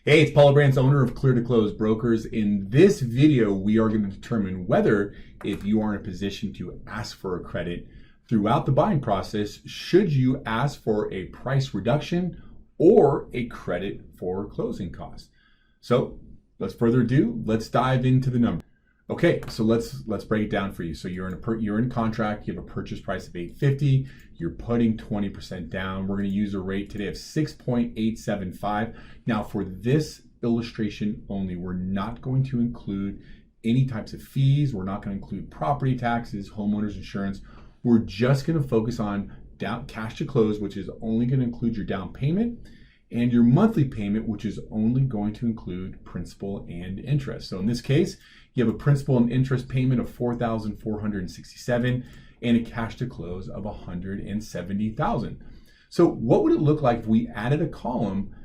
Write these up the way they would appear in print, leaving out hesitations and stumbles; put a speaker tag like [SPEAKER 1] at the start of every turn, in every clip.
[SPEAKER 1] Hey, it's Paul Brands, owner of Clear to Close Brokers. In this video, we are going to determine whether, if you are in a position to ask for a credit throughout the buying process, should you ask for a price reduction or a credit for closing costs. So, let's further ado, let's dive into the numbers. Okay, so let's break it down for you. So you're in a contract, you have a purchase price of $850, you're putting 20% down. We're going to use a rate today of 6.875. Now for this illustration only, we're not going to include any types of fees. We're not going to include property taxes, homeowners insurance. We're just going to focus on cash to close, which is only going to include your down payment, and your monthly payment, which is only going to include principal and interest. So in this case, you have a principal and interest payment of $4,467 and a cash to close of $170,000. So what would it look like if we added a column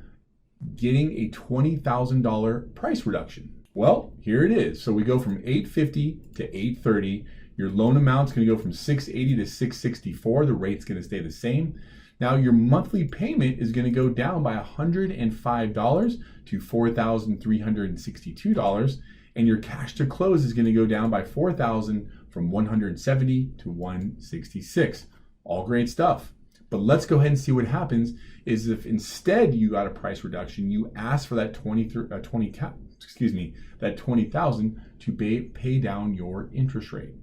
[SPEAKER 1] getting a $20,000 price reduction? Well, here it is. So we go from $850 to $830. Your loan amount's going to go from $680 to $664. The rate's going to stay the same. Now your monthly payment is going to go down by $105 to $4,362, and your cash to close is going to go down by $4,000 from $170 to $166. All great stuff. But let's go ahead and see what happens is if instead you got a price reduction, you ask for that $20,000 to pay down your interest rate.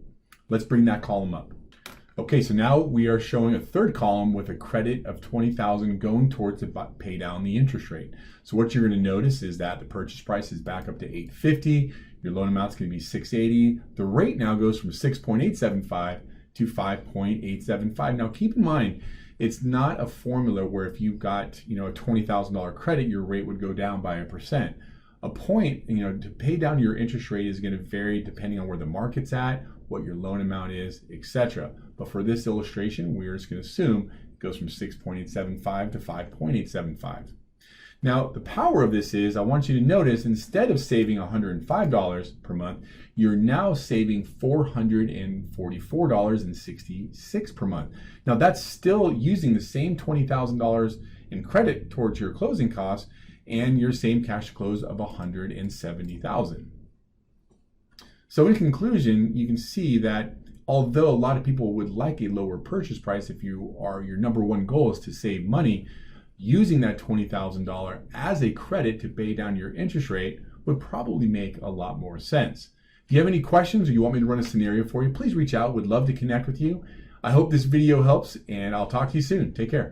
[SPEAKER 1] Let's bring that column up. Okay, so now we are showing a third column with a credit of $20,000 going towards to pay down the interest rate. So what you're going to notice is that the purchase price is back up to $850. Your loan amount's going to be $680. The rate now goes from 6.875 to 5.875. Now keep in mind, it's not a formula where if you've got a $20,000 credit, your rate would go down by 1%. A point, to pay down your interest rate is going to vary depending on where the market's at, what your loan amount is, etc. But for this illustration, we're just going to assume it goes from 6.875 to 5.875. Now, the power of this is, I want you to notice, instead of saving $105 per month, you're now saving $444.66 per month. Now, that's still using the same $20,000 in credit towards your closing costs and your same cash to close of $170,000. So in conclusion, you can see that although a lot of people would like a lower purchase price, if your number one goal is to save money, using that $20,000 as a credit to pay down your interest rate would probably make a lot more sense. If you have any questions or you want me to run a scenario for you, please reach out. Would love to connect with you. I hope this video helps, and I'll talk to you soon. Take care.